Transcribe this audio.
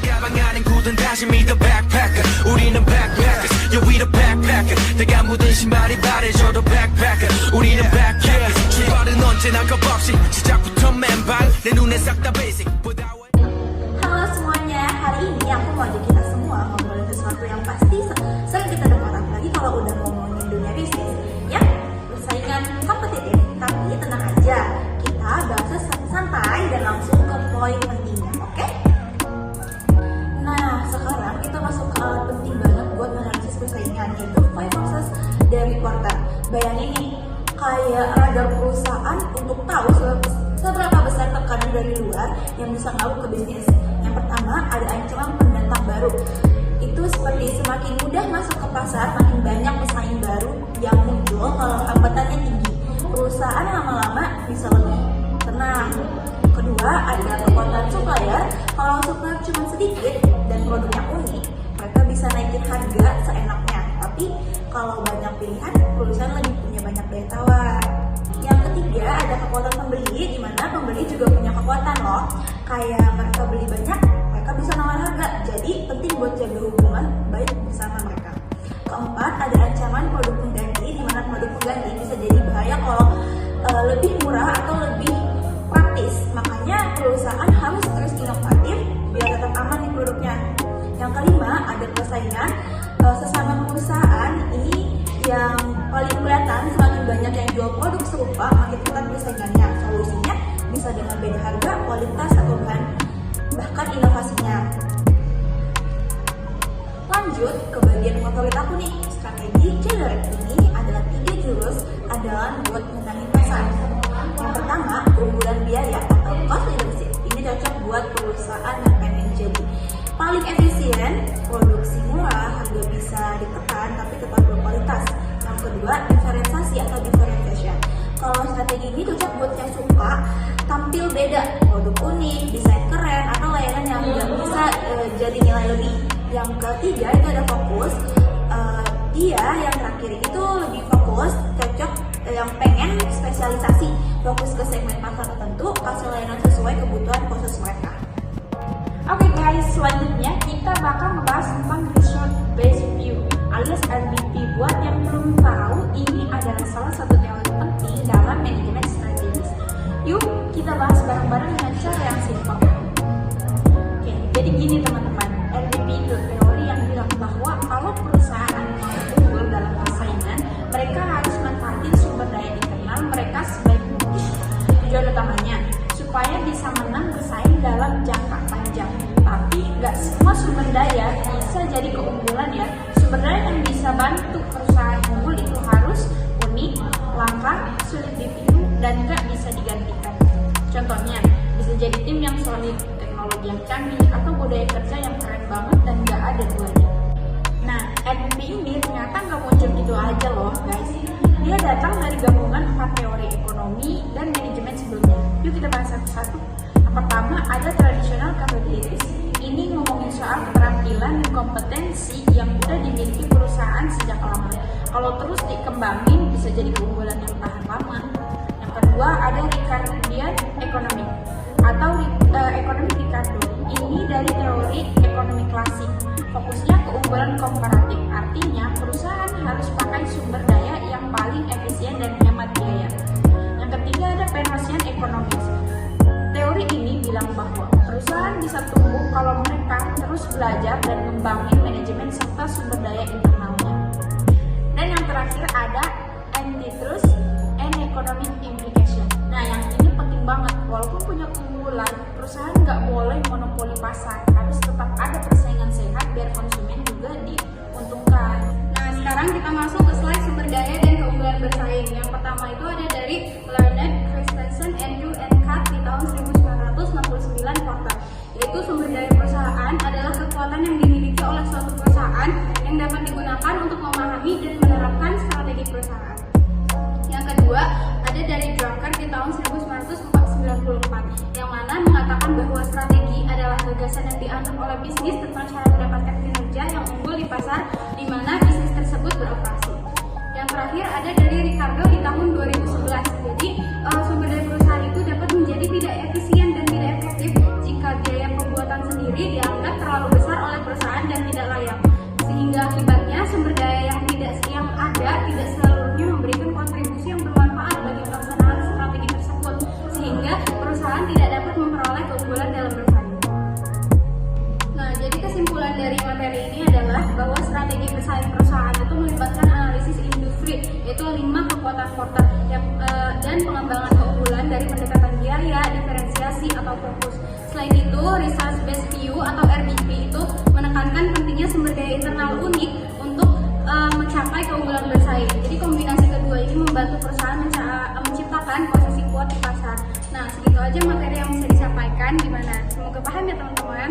가방 안엔 굳은 다짐이 the backpacker 우리는 backpackers yeah we the backpacker 내가 묻은 신발이 바래져도 backpacker 우리는 backpackers 출발은 언제나 겁없이 시작부터 맨발 내 눈에 싹 다 basic Halo semuanya, hari ini aku mau ajak kita semua ngobrolin sesuatu yang pasti sering kita dengar apalagi kalau udah ngomongin dunia bisnis. Ya, persaingan kompetitif, tapi tenang aja, kita bahas santai dan langsung ke poin pentingnya, oke? Nah, sekarang kita masuk ke alat penting banget buat menganalisis persaingan, yaitu five forces dari quarter. Bayangin nih, kayak radar perusahaan untuk tahu seberapa besar tekanan dari luar yang bisa ngaruh ke bisnis. Yang pertama, ada ancaman pendatang baru. Itu seperti semakin mudah masuk ke pasar, makin banyak pesaing baru yang muncul kalau hambatannya tinggi. Perusahaan lama-lama bisa lebih tenang. Kedua, ada kekuatan supplier. Kalau supplier cuma sedikit dan produknya unik, mereka bisa naikin harga seenaknya. Tapi kalau banyak pilihan, perusahaan lebih punya banyak daya tawar. Yang ketiga, ada kekuatan pembeli, di mana pembeli juga punya kekuatan loh. Kayak mereka beli banyak, mereka bisa nawar harga. Jadi penting buat jaga hubungan baik bersama mereka. Keempat, ada ancaman produk pengganti, di mana produk pengganti bisa jadi bahaya kalau lebih murah atau lebih praktis. Makanya perusahaan harus terus inovatif biar tetap aman di produknya. Yang kelima, ada persaingan sesama perusahaan. Ini yang paling kelihatan, semakin banyak yang jual produk serupa, makin ketat persaingannya. Solusinya bisa dengan beda harga, kualitas, atau bahkan inovasinya. Lanjut ke bagian favorit aku nih, strategi generate. Ini adalah 3 jurus andalan buat menangin pasar. Yang pertama, keunggulan biaya atau cost leadership. Ini cocok buat perusahaan yang pengen jadi paling efisien, produksi murah, harga bisa ditekan tapi tetap berkualitas. Yang kedua, diferensiasi atau differentiation. Kalau strategi ini cocok buat yang suka tampil beda, produk unik, desain keren, atau layanan yang nggak bisa jadi nilai lebih. Yang ketiga itu ada fokus. Dia yang terakhir itu lebih fokus, cocok yang pengen spesialisasi, fokus ke segmen pasar tertentu, kasih layanan sesuai kebutuhan khusus mereka. Oke guys, selanjutnya kita bakal membahas tentang result based view alias RBV. Buat yang belum tahu, ini adalah salah satu teori penting dalam manajemen strategis. Yuk kita bahas bareng-bareng dengan cara yang simpel. Oke, jadi gini teman-teman, RBV itu teori yang bilang bahwa kalau perusahaan mau unggul dalam persaingan, mereka harus manfaatin sumber daya internal mereka sebaik mungkin. Tujuan utamanya supaya bisa menang bersaing dalam jangka panjang. Tapi nggak semua sumber daya bisa jadi keunggulan ya. Sumber daya yang bisa bantu perusahaan unggul itu harus unik, langka, sulit ditiru, dan nggak bisa digantikan. Contohnya, bisa jadi tim yang solid, teknologi yang canggih, atau budaya kerja yang keren banget dan nggak ada duanya. Nah, RBV ini ternyata nggak muncul gitu aja loh guys. Dia datang dari gabungan 4 teori ekonomi dan manajemen sebelumnya. Yuk kita bahas satu-satu. Yang pertama, ada traditional capabilities. Ini ngomongin soal keterampilan dan kompetensi yang udah dimiliki perusahaan sejak lama. Kalau terus dikembangin bisa jadi keunggulan yang tahan lama. Yang kedua, ada Ricardian economic atau ekonomi Ricardo. Ini dari teori ekonomi klasik. Fokusnya keunggulan komparatif. Artinya perusahaan harus pakai sumber daya yang paling efisien dan hemat biaya. Yang ketiga, ada Penrosian economics. Teori ini bilang bahwa perusahaan bisa tumbuh kalau mereka terus belajar dan ngembangin manajemen serta sumber daya internalnya. Dan yang terakhir ada antitrust and economic implication. Nah, yang ini penting banget. Walaupun punya keunggulan, perusahaan nggak boleh monopoli pasar. Harus tetap ada persaingan sehat biar konsumen juga diuntungkan. Nah, sekarang kita masuk ke slide sumber daya dan keunggulan bersaing. Yang pertama itu ada dari Leonard Christensen, Andrew and Kat di tahun 1969 quarter. Yaitu sumber daya perusahaan adalah kekuatan yang dimiliki oleh suatu perusahaan yang dapat digunakan untuk memahami dan menerapkan strategi perusahaan. Yang kedua, ada dari Drucker di tahun 1994 yang mana mengatakan bahwa strategi adalah gagasan yang dianut oleh bisnis tentang cara mendapatkan kinerja yang unggul di pasar di mana bisnis tersebut beroperasi. Yang terakhir ada dari Ricardo di tahun 2011. Jadi sumber daya perusahaan itu dapat menjadi tidak efisien dan tidak efektif jika biaya pembuatan sendiri dianggap terlalu yaitu 5 kekuatan Porter dan pengembangan keunggulan dari pendekatan biaya, diferensiasi atau fokus. Selain itu, Research Based View atau RBV itu menekankan pentingnya sumber daya internal unik untuk mencapai keunggulan bersaing. Jadi kombinasi kedua ini membantu perusahaan menciptakan posisi kuat di pasar. Nah, segitu aja materi yang bisa disampaikan. Gimana? Semoga paham ya teman-teman.